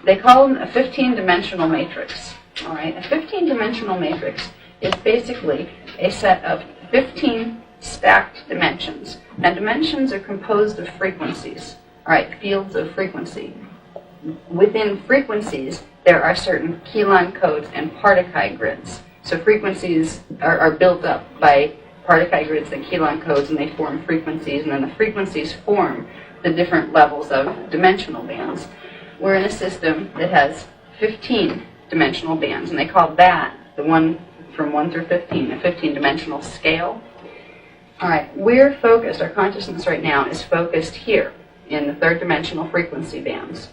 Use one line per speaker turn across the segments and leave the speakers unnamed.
They call them a 15-dimensional matrix. All right, a 15-dimensional matrix is basically a set of 15 stacked dimensions. And dimensions are composed of frequencies, all right, fields of frequency. Within frequencies, there are certain Kilon codes and Partokai grids. So frequencies are built up by Partokai grids and Kilon codes, and they form frequencies, and then the frequencies form the different levels of dimensional bands. We're in a system that has 15 dimensional bands, and they call that, the one from 1 through 15, a 15-dimensional scale. All right, we're focused, our consciousness right now is focused here in the third-dimensional frequency bands.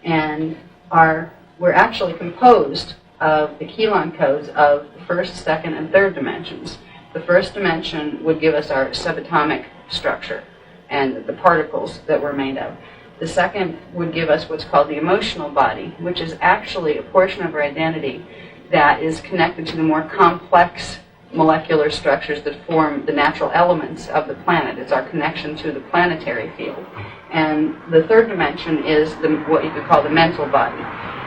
And we're actually composed of the Kilon codes of the first, second, and third dimensions. The first dimension would give us our subatomic structure and the particles that we're made of. The second would give us what's called the emotional body, which is actually a portion of our identity that is connected to the more complex molecular structures that form the natural elements of the planet. It's our connection to the planetary field. And the third dimension is what you could call the mental body.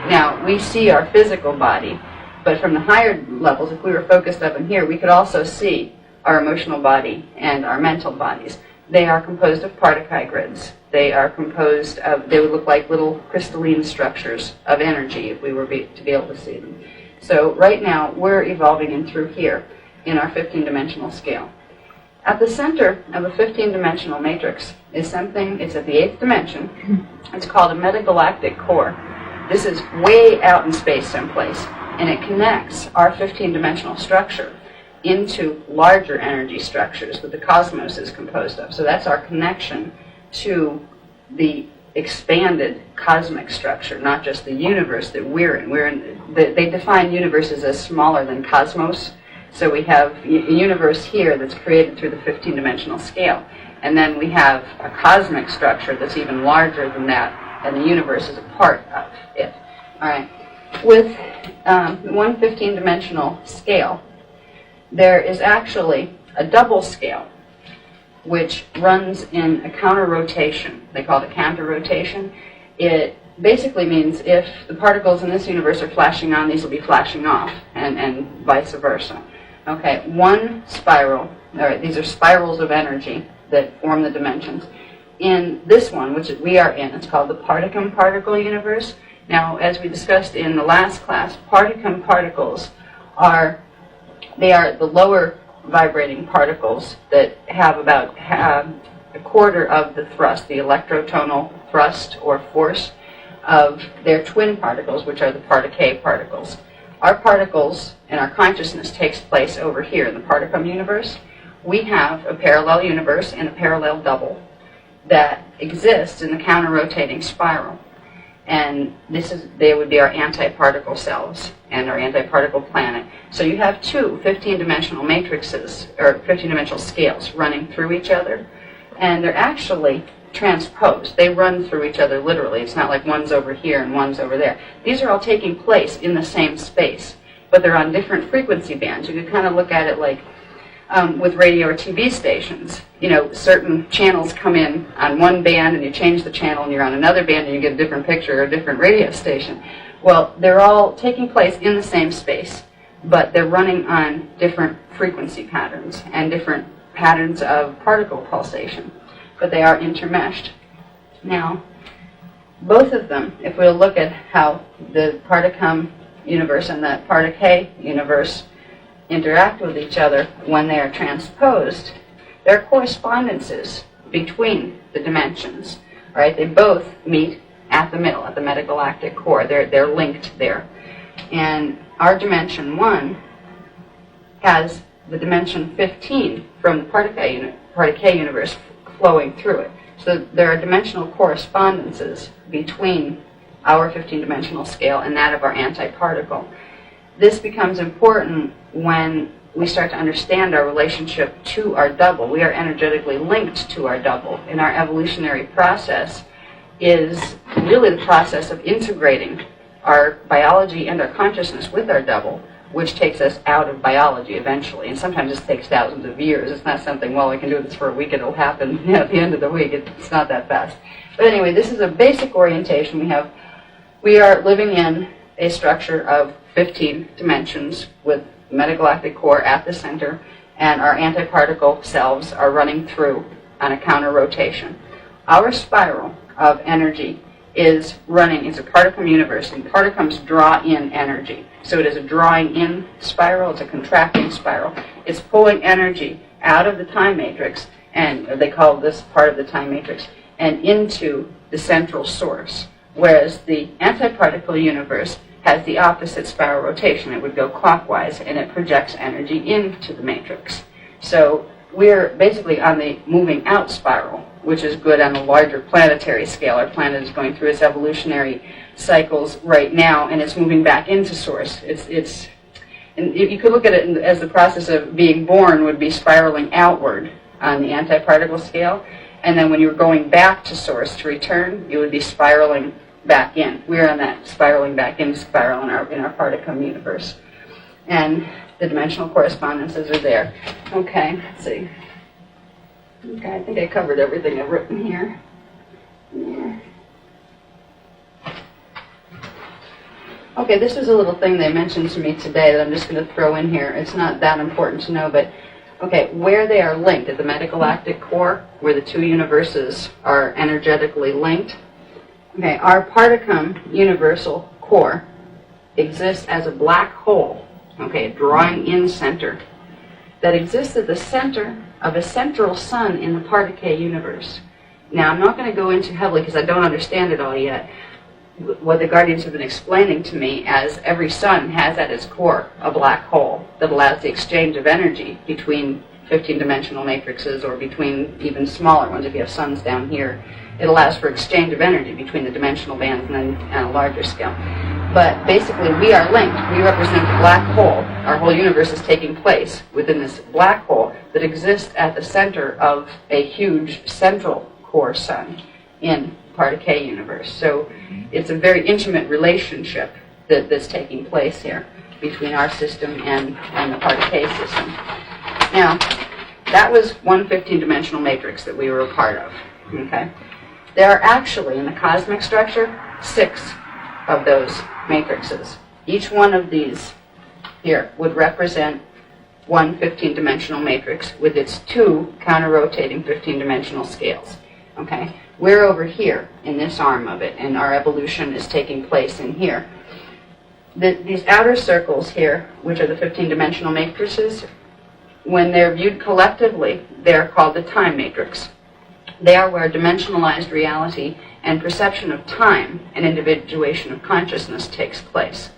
Now, we see our physical body, but from the higher levels, if we were focused up in here, we could also see our emotional body and our mental bodies. They are composed of Partokai grids. They are composed of, they would look like little crystalline structures of energy if we were to be able to see them. So right now, we're evolving in through here in our 15-dimensional scale. At the center of a 15-dimensional matrix is something, it's at the 8th dimension. It's called a metagalactic core. This is way out in space someplace, and it connects our 15-dimensional structure into larger energy structures that the cosmos is composed of. So that's our connection to the expanded cosmic structure, not just the universe that we're in. They define universes as smaller than cosmos. So we have a universe here that's created through the 15-dimensional scale. And then we have a cosmic structure that's even larger than that, and the universe is a part of it. All right. With one 15-dimensional scale, there is actually a double scale, which runs in a counter rotation. They call it a counter rotation. It basically means if the particles in this universe are flashing on, these will be flashing off, and vice versa. Okay, one spiral, all right, these are spirals of energy that form the dimensions. In this one, which we are in, it's called the Particum particle universe. Now, as we discussed in the last class, Particum particles are the lower vibrating particles that have about a quarter of the thrust, the electrotonal thrust or force of their twin particles, which are the Partokai particles. Our particles and our consciousness takes place over here in the Particum universe. We have a parallel universe and a parallel double that exists in the counter-rotating spiral. And they would be our antiparticle selves and our antiparticle planet. So you have two 15-dimensional matrices, or 15-dimensional scales running through each other, and they're actually transposed. They run through each other literally. It's not like one's over here and one's over there. These are all taking place in the same space, but they're on different frequency bands. You could kind of look at it like with radio or TV stations. You know, certain channels come in on one band and you change the channel and you're on another band and you get a different picture or a different radio station. Well, they're all taking place in the same space, but they're running on different frequency patterns and different patterns of particle pulsation, but they are intermeshed. Now, both of them, if we'll look at how the Particum universe and the Partokai universe interact with each other when they are transposed, there are correspondences between the dimensions. Right? They both meet at the middle, at the metagalactic core. They're linked there. And our dimension 1 has the dimension 15 from the Partokai universe flowing through it. So there are dimensional correspondences between our 15-dimensional scale and that of our antiparticle. This becomes important when we start to understand our relationship to our double. We are energetically linked to our double, and our evolutionary process is really the process of integrating our biology and our consciousness with our double, which takes us out of biology eventually. And sometimes this takes thousands of years. It's not something, well, I can do this for a week, it'll happen at the end of the week. It's not that fast. But anyway, this is a basic orientation. We have We are living in a structure of 15 dimensions with the metagalactic core at the center, and our antiparticle selves are running through on a counter rotation. Our spiral of energy is running, it's a particum universe, and particums draw in energy. So it is a drawing in spiral, it's a contracting spiral. It's pulling energy out of the time matrix, and they call this part of the time matrix, and into the central source. Whereas the antiparticle universe has the opposite spiral rotation. It would go clockwise, and it projects energy into the matrix. So we're basically on the moving out spiral, which is good on a larger planetary scale. Our planet is going through its evolutionary cycles right now, and it's moving back into source. And you could look at it as the process of being born would be spiraling outward on the antiparticle scale, and then when you're going back to source to return, you would be spiraling back in. We're on that spiraling back in spiral in our particum universe. And the dimensional correspondences are there. Okay, let's see. Okay, I think I covered everything I've written here. Yeah. Okay, this is a little thing they mentioned to me today that I'm just going to throw in here. It's not that important to know, but okay, where they are linked at the metagalactic core, where the two universes are energetically linked. Okay, our particum universal core exists as a black hole, okay, a drawing in center, that exists at the center of a central sun in the Particate universe. Now, I'm not going to go into heavily because I don't understand it all yet, what the Guardians have been explaining to me as every sun has at its core a black hole that allows the exchange of energy between 15-dimensional matrices or between even smaller ones. If you have suns down here, it allows for exchange of energy between the dimensional bands and then on a larger scale. But basically, we are linked. We represent the black hole. Our whole universe is taking place within this black hole that exists at the center of a huge central core sun in Particate universe. So it's a very intimate relationship that's taking place here between our system and the Particate system. Now, that was one 15-dimensional matrix that we were a part of. Okay? There are actually, in the cosmic structure, 6 of those matrices. Each one of these here would represent one 15-dimensional matrix with its 2 counter-rotating 15-dimensional scales. Okay? We're over here in this arm of it, and our evolution is taking place in here. These outer circles here, which are the 15-dimensional matrices, when they're viewed collectively, they're called the time matrix. They are where dimensionalized reality and perception of time and individuation of consciousness takes place.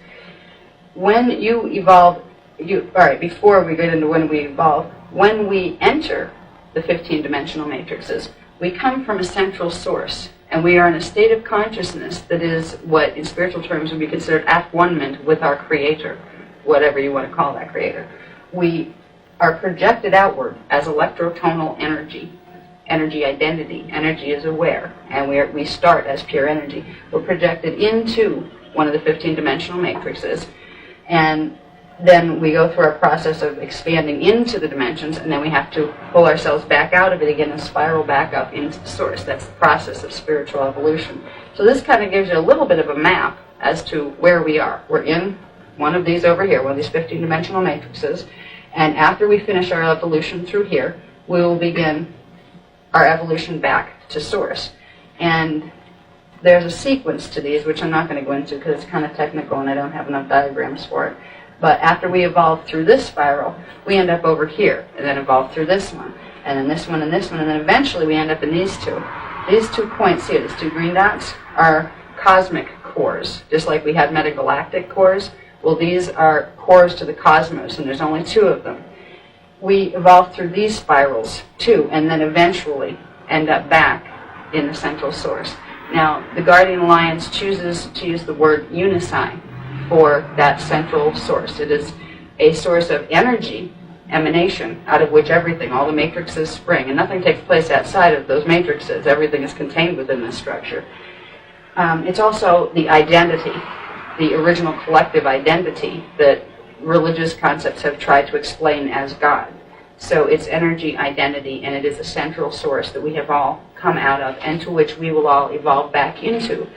When you evolve, before we get into when we evolve, when we enter the 15-dimensional matrices, we come from a central source, and we are in a state of consciousness that is what, in spiritual terms, would be considered at one-ment with our Creator, whatever you want to call that Creator. We are projected outward as electrotonal energy identity. Energy is aware, and we start as pure energy. We're projected into one of the 15-dimensional matrices, and then we go through our process of expanding into the dimensions, and then we have to pull ourselves back out of it again and spiral back up into the source. That's the process of spiritual evolution. So this kind of gives you a little bit of a map as to where we are. We're in one of these over here, one of these 15-dimensional matrices, and after we finish our evolution through here, we will begin our evolution back to source. And there's a sequence to these, which I'm not going to go into because it's kind of technical and I don't have enough diagrams for it. But after we evolve through this spiral, we end up over here, and then evolve through this one, and then this one, and this one, and then eventually we end up in these two. These 2 points here, these 2 green dots, are cosmic cores. Just like we have metagalactic cores, well, these are cores to the cosmos, and there's only 2 of them. We evolve through these spirals, too, and then eventually end up back in the central source. Now, the Guardian Alliance chooses to use the word unisign for that central source. It is a source of energy emanation out of which everything, all the matrices spring, and nothing takes place outside of those matrices. Everything is contained within this structure. It's also the identity, the original collective identity that religious concepts have tried to explain as God. So it's energy identity, and it is a central source that we have all come out of and to which we will all evolve back into.